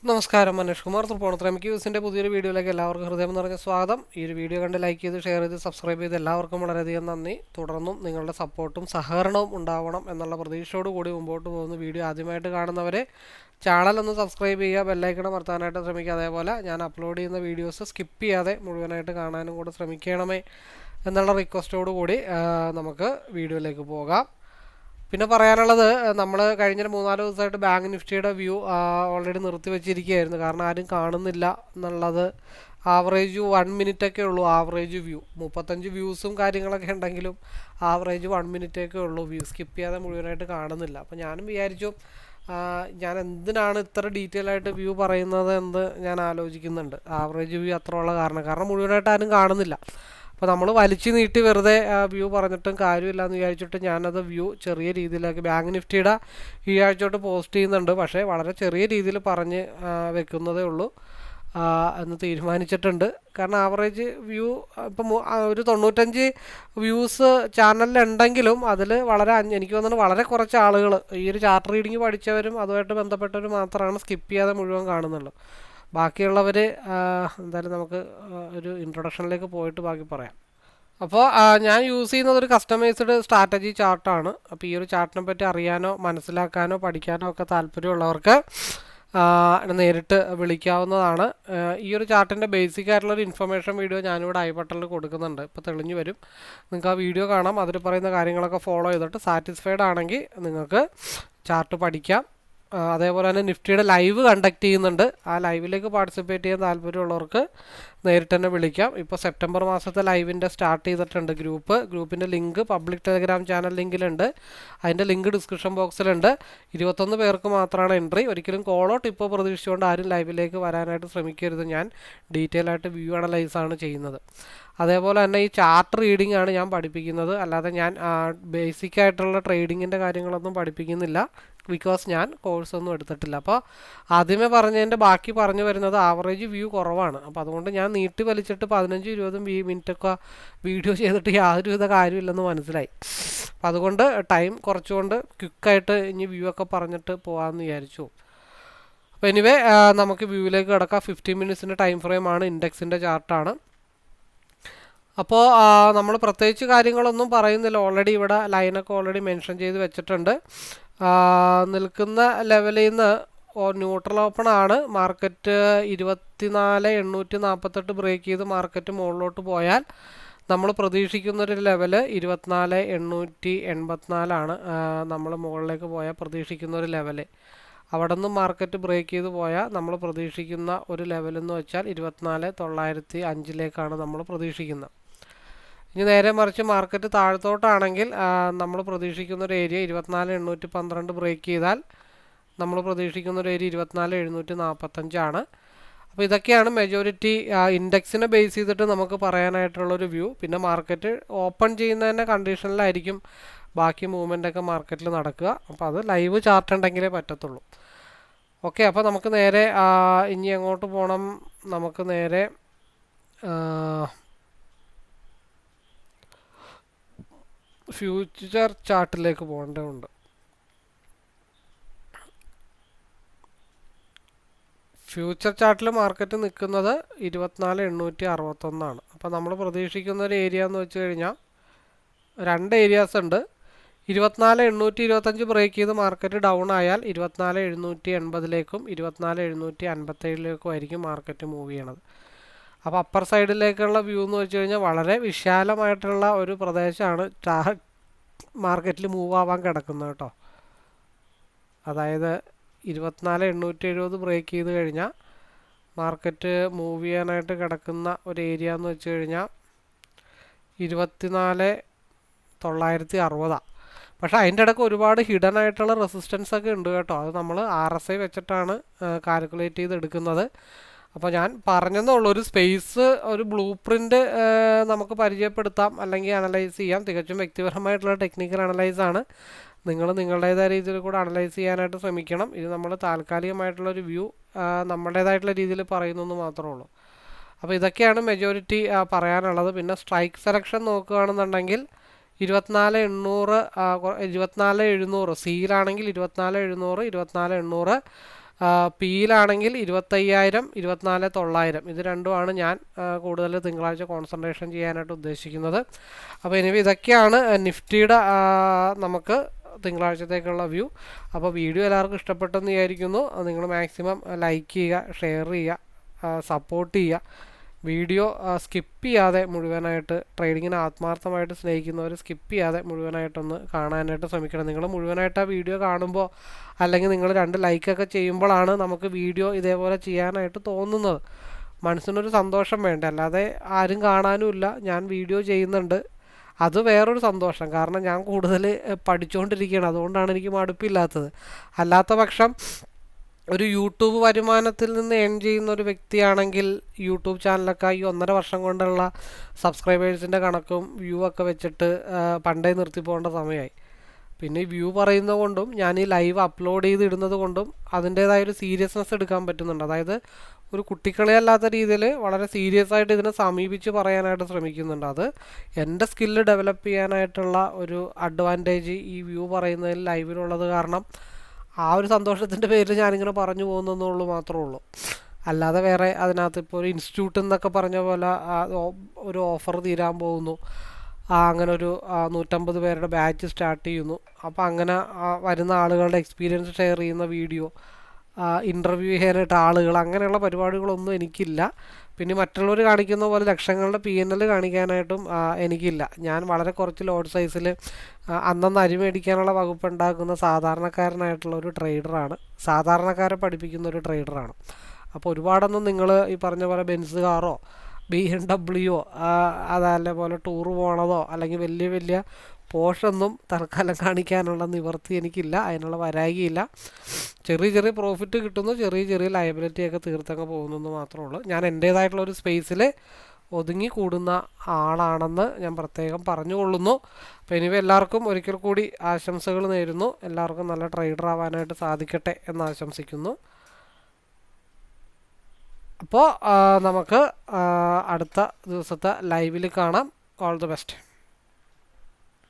നമസ്കാരം, മനീഷ് കുമാർ തൃപ്പൂണിത്തുറ യൂസിൻ്റെ പുതിയൊരു വീഡിയോയിലേക്ക് എല്ലാവർക്കും ഹൃദയം നിറഞ്ഞ സ്വാഗതം. ഈ ഒരു വീഡിയോ കണ്ട് ലൈക്ക് ചെയ്ത് ഷെയർ ചെയ്ത് സബ്സ്ക്രൈബ് ചെയ്ത് എല്ലാവർക്കും വളരെയധികം നന്ദി. തുടർന്നും നിങ്ങളുടെ സപ്പോർട്ടും സഹകരണവും ഉണ്ടാവണം എന്നുള്ള പ്രതീക്ഷയോട് കൂടി മുമ്പോട്ട് പോകുന്ന വീഡിയോ ആദ്യമായിട്ട് കാണുന്നവരെ ചാനൽ സബ്സ്ക്രൈബ് ചെയ്യുക, ബെല്ലൈക്കൺ അമർത്താനായിട്ട് ശ്രമിക്കുക. അതേപോലെ ഞാൻ അപ്ലോഡ് ചെയ്യുന്ന വീഡിയോസ് സ്കിപ്പ് ചെയ്യാതെ മുഴുവനായിട്ട് കാണാനും കൂടെ ശ്രമിക്കണമേ എന്നുള്ള റിക്വസ്റ്റോട് കൂടി നമുക്ക് വീഡിയോയിലേക്ക് പോകാം. പിന്നെ പറയാനുള്ളത്, നമ്മൾ കഴിഞ്ഞ 3-4 ദിവസമായിട്ട് ബാങ്ക് നിഫ്റ്റിയുടെ വ്യൂ ഓൾറെഡി നിർത്തി വെച്ചിരിക്കുകയായിരുന്നു. കാരണം ആരും കാണുന്നില്ല എന്നുള്ളത്. ആവറേജ് 1 മിനിറ്റൊക്കെ ഉള്ളൂ ആവറേജ് വ്യൂ. 35 വ്യൂസും കാര്യങ്ങളൊക്കെ ഉണ്ടെങ്കിലും ആവറേജ് 1 മിനിറ്റൊക്കെ ഉള്ളൂ വ്യൂ. സ്കിപ്പ് ചെയ്യാതെ മുഴുവനായിട്ട് കാണുന്നില്ല. അപ്പോൾ ഞാനും വിചാരിച്ചു ഞാൻ എന്തിനാണ് ഇത്ര ഡീറ്റെയിൽ ആയിട്ട് വ്യൂ പറയുന്നത് എന്ന് ഞാൻ ആലോചിക്കുന്നുണ്ട്. ആവറേജ് വ്യൂ അത്ര ഉള്ള കാരണം മുഴുവനായിട്ട് ആരും കാണുന്നില്ല. അപ്പോൾ നമ്മൾ വലിച്ചു നീട്ടി വെറുതെ വ്യൂ പറഞ്ഞിട്ടും കാര്യമില്ല എന്ന് വിചാരിച്ചിട്ട് ഞാനത് വ്യൂ ചെറിയ രീതിയിലേക്ക് ബാങ്ക് നിഫ്റ്റിയുടെ ഈ ആഴ്ചയോട്ട് പോസ്റ്റ് ചെയ്യുന്നുണ്ട്. പക്ഷേ വളരെ ചെറിയ രീതിയിൽ പറഞ്ഞ് വെക്കുന്നതേ ഉള്ളൂ എന്ന് തീരുമാനിച്ചിട്ടുണ്ട്. കാരണം ആവറേജ് വ്യൂ ഇപ്പം ഒരു 95 വ്യൂസ് ചാനലിലുണ്ടെങ്കിലും അതിൽ എനിക്ക് തോന്നുന്നു വളരെ കുറച്ച് ആളുകൾ ഈ ഒരു ചാർട്ട് റീഡിങ് പഠിച്ചവരും അതുമായിട്ട് ബന്ധപ്പെട്ടവരും മാത്രമാണ് സ്കിപ്പ് ചെയ്യാതെ മുഴുവൻ കാണുന്നുള്ളൂ. ബാക്കിയുള്ളവർ എന്തായാലും നമുക്ക് ഒരു ഇൻട്രൊഡക്ഷനിലേക്ക് പോയിട്ട് ബാക്കി പറയാം. അപ്പോൾ ഞാൻ യൂസ് ചെയ്യുന്നത് ഒരു കസ്റ്റമൈസ്ഡ് സ്ട്രാറ്റജി ചാർട്ടാണ്. അപ്പോൾ ഈ ഒരു ചാർട്ടിനെ പറ്റി അറിയാനോ മനസ്സിലാക്കാനോ പഠിക്കാനോ ഒക്കെ താല്പര്യമുള്ളവർക്ക് നേരിട്ട് വിളിക്കാവുന്നതാണ്. ഈ ഒരു ചാർട്ടിൻ്റെ ബേസിക് ആയിട്ടുള്ളൊരു ഇൻഫർമേഷൻ വീഡിയോ ഞാനിവിടെ ഐ ബട്ടണിൽ കൊടുക്കുന്നുണ്ട്. ഇപ്പോൾ തെളിഞ്ഞു വരും. നിങ്ങൾക്ക് ആ വീഡിയോ കാണാം. അതിൽ പറയുന്ന കാര്യങ്ങളൊക്കെ ഫോളോ ചെയ്തിട്ട് സാറ്റിസ്ഫൈഡ് ആണെങ്കിൽ നിങ്ങൾക്ക് ചാർട്ട് പഠിക്കാം. അതേപോലെ തന്നെ നിഫ്റ്റിയുടെ ലൈവ് കണ്ടക്ട് ചെയ്യുന്നുണ്ട്. ആ ലൈവിലേക്ക് പാർട്ടിസിപ്പേറ്റ് ചെയ്യാൻ താല്പര്യമുള്ളവർക്ക് നേരിട്ട് തന്നെ വിളിക്കാം. ഇപ്പോൾ സെപ്റ്റംബർ മാസത്തെ ലൈവിൻ്റെ സ്റ്റാർട്ട് ചെയ്തിട്ടുണ്ട് ഗ്രൂപ്പിൻ്റെ ലിങ്ക് പബ്ലിക് ടെലിഗ്രാം ചാനൽ ലിങ്കിലുണ്ട്. അതിൻ്റെ ലിങ്ക് ഡിസ്ക്രിപ്ഷൻ ബോക്സിലുണ്ട്. 21 പേർക്ക് മാത്രമാണ് എൻട്രി. ഒരിക്കലും കോളോ ടിപ്പോ പ്രതീക്ഷിച്ചുകൊണ്ട് ആരും ലൈവിലേക്ക് വരാനായിട്ട് ശ്രമിക്കരുത്. ഞാൻ ഡീറ്റെയിൽ ആയിട്ട് വ്യൂ അനലൈസാണ് ചെയ്യുന്നത്. അതേപോലെ തന്നെ ഈ ചാർട്ട് റീഡിംഗ് ആണ് ഞാൻ പഠിപ്പിക്കുന്നത്. അല്ലാതെ ഞാൻ ബേസിക് ആയിട്ടുള്ള ട്രേഡിങ്ങിൻ്റെ കാര്യങ്ങളൊന്നും പഠിപ്പിക്കുന്നില്ല. ബിക്കോസ് ഞാൻ കോഴ്സൊന്നും എടുത്തിട്ടില്ല. അപ്പോൾ ആദ്യമേ പറഞ്ഞതിൻ്റെ ബാക്കി പറഞ്ഞു വരുന്നത് ആവറേജ് വ്യൂ കുറവാണ്. അപ്പോൾ അതുകൊണ്ട് ഞാൻ നീട്ടി വലിച്ചിട്ട് 15-20 മിനിറ്റൊക്കെ വീഡിയോ ചെയ്തിട്ട് യാതൊരുവിധ കാര്യമില്ലെന്ന് മനസ്സിലായി. അപ്പം അതുകൊണ്ട് ടൈം കുറച്ചുകൊണ്ട് ക്വിക്കായിട്ട് ഇനി വ്യൂ ഒക്കെ പറഞ്ഞിട്ട് പോകാമെന്ന് വിചാരിച്ചു. അപ്പോൾ എനിവേ നമുക്ക് വ്യൂവിലേക്ക് കിടക്കാം. 15 മിനിറ്റ്സിൻ്റെ ടൈം ഫ്രെയിമാണ്. ഇൻഡെക്സിൻ്റെ ചാർട്ടാണ്. അപ്പോൾ നമ്മൾ പ്രത്യേകിച്ച് കാര്യങ്ങളൊന്നും പറയുന്നില്ല. ഓൾറെഡി ഇവിടെ ലൈനൊക്കെ ഓൾറെഡി മെൻഷൻ ചെയ്ത് വെച്ചിട്ടുണ്ട്. നിൽക്കുന്ന ലെവലിൽ നിന്ന് ന്യൂട്രൽ ഓപ്പൺ ആണ്. മാർക്കറ്റ് 24,848 ബ്രേക്ക് ചെയ്ത് മാർക്കറ്റ് മുകളിലോട്ട് പോയാൽ നമ്മൾ പ്രതീക്ഷിക്കുന്നൊരു ലെവൽ 24,884 നമ്മൾ മുകളിലേക്ക് പോയാൽ പ്രതീക്ഷിക്കുന്നൊരു ലെവല്. അവിടെ നിന്ന് മാർക്കറ്റ് ബ്രേക്ക് ചെയ്ത് പോയാൽ നമ്മൾ പ്രതീക്ഷിക്കുന്ന ഒരു ലെവലെന്ന് വെച്ചാൽ 24,905 നമ്മൾ പ്രതീക്ഷിക്കുന്നത്. ഇനി നേരെ മറിച്ച് മാർക്കറ്റ് താഴത്തോട്ടാണെങ്കിൽ നമ്മൾ പ്രതീക്ഷിക്കുന്ന ഒരു ഏരിയ 24,812 ബ്രേക്ക് ചെയ്താൽ നമ്മൾ പ്രതീക്ഷിക്കുന്ന ഒരു ഏരിയ 24,745. അപ്പോൾ ഇതൊക്കെയാണ് മെജോറിറ്റി ഇൻഡെക്സിനെ ബേസ് ചെയ്തിട്ട് നമുക്ക് പറയാനായിട്ടുള്ളൊരു വ്യൂ. പിന്നെ മാർക്കറ്റ് ഓപ്പൺ ചെയ്യുന്നതിൻ്റെ കണ്ടീഷനിലായിരിക്കും ബാക്കി മൂവ്മെൻ്റൊക്കെ മാർക്കറ്റിൽ നടക്കുക. അപ്പോൾ അത് ലൈവ് ചാർട്ട് ഉണ്ടെങ്കിലേ പറ്റത്തുള്ളൂ. ഓക്കെ, അപ്പോൾ നമുക്ക് നേരെ ഇനി എങ്ങോട്ട് പോകണം? നമുക്ക് നേരെ ഫ്യൂച്ചർ ചാർട്ടിലേക്ക് പോകേണ്ടതുണ്ട്. ഫ്യൂച്ചർ ചാർട്ടിൽ മാർക്കറ്റ് നിൽക്കുന്നത് 24,861. അപ്പോൾ നമ്മൾ പ്രതീക്ഷിക്കുന്ന ഒരു ഏരിയ എന്ന് വെച്ച് കഴിഞ്ഞാൽ 2 ഏരിയാസ് ഉണ്ട്. 24,825 ബ്രേക്ക് ചെയ്ത് മാർക്കറ്റ് ഡൗൺ ആയാൽ 24,780 24,757 ആയിരിക്കും മാർക്കറ്റ് മൂവ് ചെയ്യണത്. അപ്പോൾ അപ്പർ സൈഡിലേക്കുള്ള വ്യൂ എന്ന് വെച്ച് കഴിഞ്ഞാൽ വളരെ വിശാലമായിട്ടുള്ള ഒരു പ്രദേശമാണ് മാർക്കറ്റിൽ മൂവ് ആവാൻ കിടക്കുന്നത് കേട്ടോ. അതായത് 24,870 ബ്രേക്ക് ചെയ്ത് കഴിഞ്ഞാൽ മാർക്കറ്റ് മൂവ് ചെയ്യാനായിട്ട് കിടക്കുന്ന ഒരു ഏരിയ എന്ന് വെച്ച് കഴിഞ്ഞാൽ 24,960. പക്ഷേ അതിൻ്റെ ഇടയ്ക്ക് ഒരുപാട് ഹിഡൻ ആയിട്ടുള്ള റെസിസ്റ്റൻസ് ഒക്കെ ഉണ്ട് കേട്ടോ. അത് നമ്മൾ RSI വെച്ചിട്ടാണ് കാൽക്കുലേറ്റ് ചെയ്ത് എടുക്കുന്നത്. അപ്പോൾ ഞാൻ പറഞ്ഞെന്നുള്ളൂ, ഒരു സ്പേസ് ഒരു ബ്ലൂ പ്രിൻ്റ് നമുക്ക് പരിചയപ്പെടുത്താം അല്ലെങ്കിൽ അനലൈസ് ചെയ്യാം. തികച്ചും വ്യക്തിപരമായിട്ടുള്ള ടെക്നിക്കൽ അനലൈസാണ്. നിങ്ങൾ നിങ്ങളുടേതായ രീതിയിൽ കൂടെ അനലൈസ് ചെയ്യാനായിട്ട് ശ്രമിക്കണം. ഇത് നമ്മൾ താൽക്കാലികമായിട്ടുള്ളൊരു വ്യൂ നമ്മുടേതായിട്ടുള്ള രീതിയിൽ പറയുന്നെന്ന് മാത്രമേ ഉള്ളൂ. അപ്പോൾ ഇതൊക്കെയാണ് മെജോറിറ്റി പറയാനുള്ളത്. പിന്നെ സ്ട്രൈക്ക് സെലക്ഷൻ നോക്കുകയാണെന്നുണ്ടെങ്കിൽ 24,800 24,700 സിയിലാണെങ്കിൽ 24,700 24,800 പിയിലാണെങ്കിൽ 25,000, 24,900 ഇത് രണ്ടുമാണ് ഞാൻ കൂടുതൽ തിങ്കളാഴ്ച കോൺസെൻട്രേഷൻ ചെയ്യാനായിട്ട് ഉദ്ദേശിക്കുന്നത്. അപ്പോൾ എനിവേ ഇതൊക്കെയാണ് നിഫ്റ്റിയുടെ നമുക്ക് തിങ്കളാഴ്ചത്തേക്കുള്ള വ്യൂ. അപ്പോൾ വീഡിയോ എല്ലാവർക്കും ഇഷ്ടപ്പെട്ടെന്ന് വിചാരിക്കുന്നു. നിങ്ങൾ മാക്സിമം ലൈക്ക് ചെയ്യുക, ഷെയർ ചെയ്യുക, സപ്പോർട്ട് ചെയ്യുക. വീഡിയോ സ്കിപ്പ് ചെയ്യാതെ മുഴുവനായിട്ട്, ട്രേഡിങ്ങിനെ ആത്മാർത്ഥമായിട്ട് സ്നേഹിക്കുന്നവർ സ്കിപ്പ് ചെയ്യാതെ മുഴുവനായിട്ടൊന്ന് കാണാനായിട്ട് ശ്രമിക്കണം. നിങ്ങൾ മുഴുവനായിട്ട് ആ വീഡിയോ കാണുമ്പോൾ അല്ലെങ്കിൽ നിങ്ങൾ 2 ലൈക്കൊക്കെ ചെയ്യുമ്പോഴാണ് നമുക്ക് വീഡിയോ ഇതേപോലെ ചെയ്യാനായിട്ട് തോന്നുന്നത്. മനസ്സിനൊരു സന്തോഷം വേണ്ട, അല്ലാതെ ആരും കാണാനുമില്ല, ഞാൻ വീഡിയോ ചെയ്യുന്നുണ്ട്, അത് വേറൊരു സന്തോഷം. കാരണം ഞാൻ കൂടുതൽ പഠിച്ചുകൊണ്ടിരിക്കുകയാണ്, അതുകൊണ്ടാണ് എനിക്ക് മടുപ്പില്ലാത്തത്. അല്ലാത്ത പക്ഷം ഒരു യൂട്യൂബ് വരുമാനത്തിൽ നിന്ന് ഏൺ ചെയ്യുന്ന ഒരു വ്യക്തിയാണെങ്കിൽ യൂട്യൂബ് ചാനലൊക്കെ ഈ 1.5 വർഷം കൊണ്ടുള്ള സബ്സ്ക്രൈബേഴ്സിൻ്റെ കണക്കും വ്യൂ ഒക്കെ വെച്ചിട്ട് പണ്ടേ നിർത്തി പോകേണ്ട സമയമായി. പിന്നെ ഈ വ്യൂ പറയുന്നത് കൊണ്ടും ഞാൻ ഈ ലൈവ് അപ്ലോഡ് ചെയ്ത് ഇടുന്നത് കൊണ്ടും അതിൻ്റേതായൊരു സീരിയസ്നെസ് എടുക്കാൻ പറ്റുന്നുണ്ട്. അതായത് ഒരു കുട്ടിക്കളിയല്ലാത്ത രീതിയിൽ വളരെ സീരിയസ് ആയിട്ട് ഇതിനെ സമീപിച്ച് പറയാനായിട്ട് ശ്രമിക്കുന്നുണ്ട്. അത് എൻ്റെ സ്കില്ല് ഡെവലപ്പ് ചെയ്യാനായിട്ടുള്ള ഒരു അഡ്വാൻറ്റേജ് ഈ വ്യൂ പറയുന്നതിൽ ലൈവിലുള്ളത് കാരണം ആ ഒരു സന്തോഷത്തിൻ്റെ പേരിൽ ഞാനിങ്ങനെ പറഞ്ഞു പോകുന്നതെന്നുള്ളൂ മാത്രമേ ഉള്ളൂ. അല്ലാതെ വേറെ അതിനകത്ത് ഇപ്പോൾ ഒരു ഇൻസ്റ്റിറ്റ്യൂട്ട് എന്നൊക്കെ പറഞ്ഞ പോലെ ഒരു ഓഫർ തീരാൻ പോകുന്നു, അങ്ങനെ ഒരു 150 പേരുടെ ബാച്ച് സ്റ്റാർട്ട് ചെയ്യുന്നു. അപ്പോൾ അങ്ങനെ വരുന്ന ആളുകളുടെ എക്സ്പീരിയൻസ് ഷെയർ ചെയ്യുന്ന വീഡിയോ, ഇൻ്റർവ്യൂ ചെയ്യാനായിട്ട് ആളുകൾ, അങ്ങനെയുള്ള പരിപാടികളൊന്നും എനിക്കില്ല. പിന്നെ മറ്റുള്ളവർ കാണിക്കുന്ന പോലെ ലക്ഷങ്ങളുടെ PNL കാണിക്കാനായിട്ടും എനിക്കില്ല. ഞാൻ വളരെ കുറച്ച് ലോഡ് സൈസിൽ അന്നന്ന് അരി മേടിക്കാനുള്ള വകുപ്പ് ഉണ്ടാക്കുന്ന സാധാരണക്കാരനായിട്ടുള്ള ഒരു ട്രേഡറാണ്, സാധാരണക്കാരെ പഠിപ്പിക്കുന്ന ഒരു ട്രേഡറാണ്. അപ്പോൾ ഒരുപാടൊന്നും നിങ്ങൾ ഈ പറഞ്ഞ പോലെ ബെൻസ് കാറോ BMW അതേപോലെ ടൂർ പോകണതോ അല്ലെങ്കിൽ വലിയ വലിയ പോഷൊന്നും തൽക്കാലം കാണിക്കാനുള്ള നിവൃത്തി എനിക്കില്ല, അതിനുള്ള വരായികയില്ല. ചെറിയ ചെറിയ പ്രോഫിറ്റ് കിട്ടുന്നു, ചെറിയ ചെറിയ ലയബിലിറ്റിയൊക്കെ തീർത്തങ്ങ് പോകുന്നു മാത്രമേ ഉള്ളൂ. ഞാൻ എൻ്റേതായിട്ടുള്ളൊരു സ്പേസിൽ ഒതുങ്ങി കൂടുന്ന ആളാണെന്ന് ഞാൻ പ്രത്യേകം പറഞ്ഞുകൊള്ളുന്നു. അപ്പോൾ ഇനി എല്ലാവർക്കും ഒരിക്കൽ കൂടി ആശംസകൾ നേരുന്നു. എല്ലാവർക്കും നല്ല ട്രേഡർ ആവാനായിട്ട് സാധിക്കട്ടെ എന്ന് ആശംസിക്കുന്നു. അപ്പോൾ നമുക്ക് അടുത്ത ദിവസത്തെ ലൈവിൽ കാണാം. All the best.